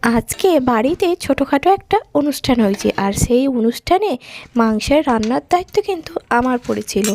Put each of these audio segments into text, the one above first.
আজকে বাড়িতে ছোটোখাটো একটা অনুষ্ঠান হয়েছে, আর সেই অনুষ্ঠানে মাংসের রান্নার দায়িত্ব কিন্তু আমার পড়েছিল।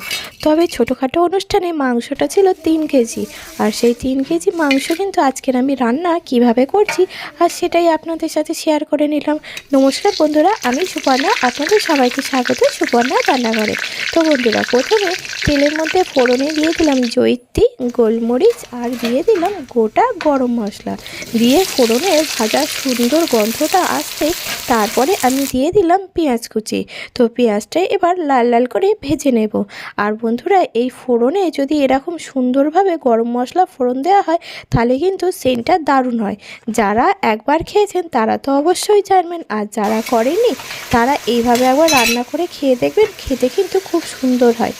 তবে ছোটোখাটো অনুষ্ঠানে মাংসটা ছিল 3 কেজি, আর সেই 3 কেজি মাংস কিন্তু আজকের আমি রান্না কিভাবে করছি আর সেটাই আপনাদের সাথে শেয়ার করে নিলাম। নমস্কার বন্ধুরা, আমি সুপর্ণা, আপনাদের সবাইকে স্বাগত সুপর্ণা রান্নাঘরে। তো বন্ধুরা, প্রথমে তেলের মধ্যে ফোড়নে দিয়ে দিলাম জয়িত্রী, গোলমরিচ আর দিয়ে দিলাম গোটা গরম মশলা। দিয়ে ফোড়নে ভাজা সুন্দর গন্ধটা আসতে তারপরে আমি দিয়ে দিলাম পেঁয়াজ কুচি। তো পেঁয়াজটা এবার লাল লাল করে ভেজে নেব। আর বন্ধুরা, এই ফোড়নে যদি এরকম সুন্দরভাবে গরম মশলা ফোড়ন দেওয়া হয় তাহলে কিন্তু সেন্টটা দারুণ হয়। যারা একবার খেয়েছেন তারা তো অবশ্যই জানবেন, আর যারা করেনি তারা এইভাবে একবার রান্না করে খেয়ে দেখবেন, খেতে কিন্তু খুব সুন্দর হয়।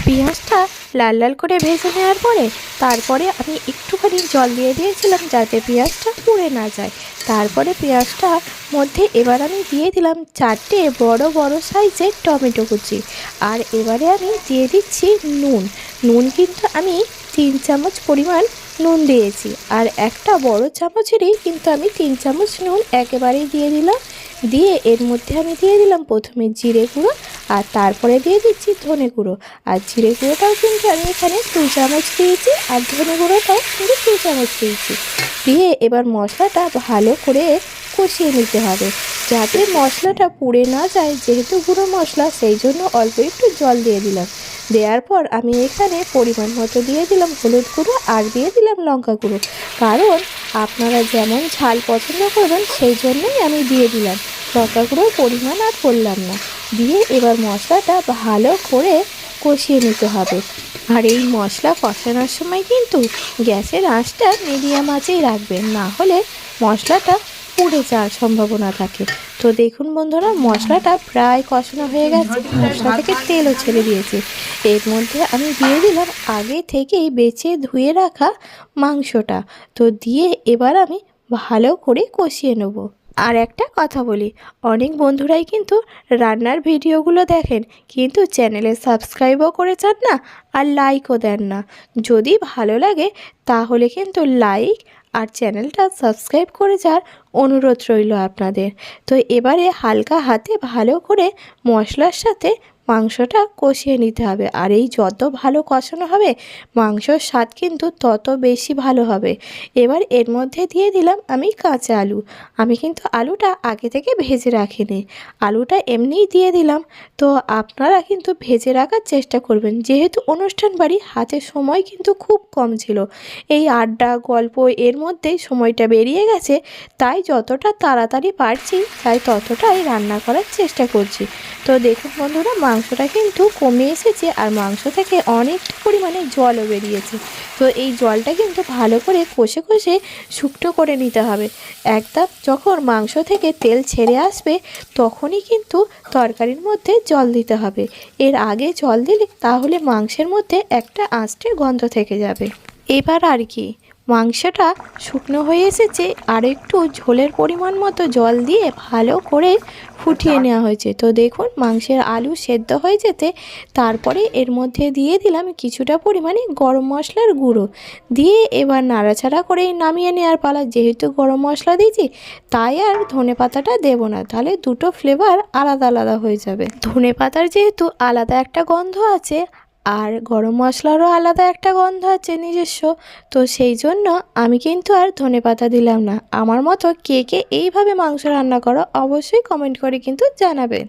পেঁয়াজটা লাল লাল করে ভেজে নেওয়ার পরে তারপরে আমি একটুখানি জল দিয়ে দিয়েছিলাম যাতে পেঁয়াজটা পুড়ে না যায়। তারপরে পেঁয়াজটার মধ্যে এবার আমি দিয়ে দিলাম 4টে বড় বড় সাইজের টমেটো কুচি। আর এবারে আমি দিয়ে দিচ্ছি নুন কিন্তু আমি 3 চামচ পরিমাণ নুন দিয়েছি, আর একটা বড় চামচেরই কিন্তু আমি 3 চামচ নুন একেবারেই দিয়ে দিলাম। দিয়ে এর মধ্যে আমি দিয়ে দিলাম প্রথমে জিরে গুঁড়ো, আর তারপরে দিয়ে দিচ্ছি ধনে গুঁড়ো। আর জিরে গুঁড়োটাও কিন্তু আমি এখানে 2 চামচ দিয়েছি, আর ধনে গুঁড়োটাও কিন্তু 2 চামচ দিয়েছি। দিয়ে এবার মশলাটা ভালো করে কষিয়ে নিতে হবে যাতে মশলাটা পুড়ে না যায়। যেহেতু গুঁড়ো মশলা, সেই জন্য অল্প একটু জল দিয়ে দিলাম। দেওয়ার পর আমি এখানে পরিমাণ মতো দিয়ে দিলাম হলুদ গুঁড়ো আর দিয়ে দিলাম লঙ্কা গুঁড়ো, কারণ আপনারা যেমন ঝাল পছন্দ করবেন সেই জন্যই আমি দিয়ে দিলাম। লঙ্কা গুঁড়োর পরিমাণ আর করলাম না। দিয়ে এবার মশলাটা ভালো করে কষিয়ে নিতে হবে। আর এই মশলা কষানোর সময় কিন্তু গ্যাসের আঁচটা মিডিয়াম আঁচেই রাখবেন, না হলে মশলাটা পুড়ে যাওয়ার সম্ভাবনা থাকে। তো দেখুন বন্ধুরা, মশলাটা প্রায় কষানো হয়ে গেছে, মশলা থেকে তেলও ছেড়ে দিয়েছে। এর মধ্যে আমি দিয়ে দিলাম আগে থেকেই বেছে ধুয়ে রাখা মাংসটা। তো দিয়ে এবার আমি ভালো করে কষিয়ে নেব। আর একটা কথা বলি, অনেক বন্ধুরাই কিন্তু রান্নার ভিডিওগুলো দেখেন কিন্তু চ্যানেলে সাবস্ক্রাইবও করে চান না আর লাইকও দেন না। যদি ভালো লাগে তাহলে কিন্তু লাইক আর চ্যানেলটা সাবস্ক্রাইব করে যাওয়ার অনুরোধ রইল আপনাদের। তো এবারে হালকা হাতে ভালো করে মশলার সাথে মাংসটা কষিয়ে নিতে হবে। আর এই যত ভালো কষানো হবে মাংসর স্বাদ কিন্তু তত বেশি ভালো হবে। এবার এর মধ্যে দিয়ে দিলাম আমি কাঁচা আলু। আমি কিন্তু আলুটা আগে থেকে ভেজে রাখিনি, আলুটা এমনিই দিয়ে দিলাম। তো আপনারা কিন্তু ভেজে রাখার চেষ্টা করবেন, যেহেতু অনুষ্ঠান বাড়ি, হাতে সময় কিন্তু খুব কম ছিল। এই আড্ডা গল্প এর মধ্যেই সময়টা বেরিয়ে গেছে, তাই যতটা তাড়াতাড়ি পারছি তাই ততটাই রান্না করার চেষ্টা করছি। তো দেখুন বন্ধুরা, মাংসটা কিন্তু কমে এসেছে আর মাংস থেকে অনেকটা পরিমাণে জলও বেরিয়েছে। তো এই জলটা কিন্তু ভালো করে কষে কষে শুকনো করে নিতে হবে। একদম যখন মাংস থেকে তেল ছেড়ে আসবে তখনই কিন্তু তরকারির মধ্যে জল দিতে হবে। এর আগে জল দিলে তাহলে মাংসের মধ্যে একটা আঁচটে গন্ধ থেকে যাবে। এবার আর কি, মাংসটা শুকনো হয়ে এসেছে, আর একটু ঝোলের পরিমাণ মতো জল দিয়ে ভালো করে ফুটিয়ে নেওয়া হয়েছে। তো দেখুন মাংসের আলু সেদ্ধ হয়ে যেতে তারপরে এর মধ্যে দিয়ে দিলাম কিছুটা পরিমাণে গরম মশলার গুঁড়ো। দিয়ে এবার নাড়াচাড়া করে নামিয়ে নেওয়ার পালা। যেহেতু গরম মশলা দিয়েছি তাই আর ধনে পাতাটা দেবো না, তাহলে দুটো ফ্লেভার আলাদা আলাদা হয়ে যাবে। ধনে পাতার যেহেতু আলাদা একটা গন্ধ আছে আর গরম মশলারও আলাদা একটা গন্ধ আছে নিজস্ব, তো সেই জন্য আমি কিন্তু আর ধনেপাতা দিলাম না। আমার মতো কে কে এইভাবে মাংস রান্না করো অবশ্যই কমেন্ট করে কিন্তু জানাবেন।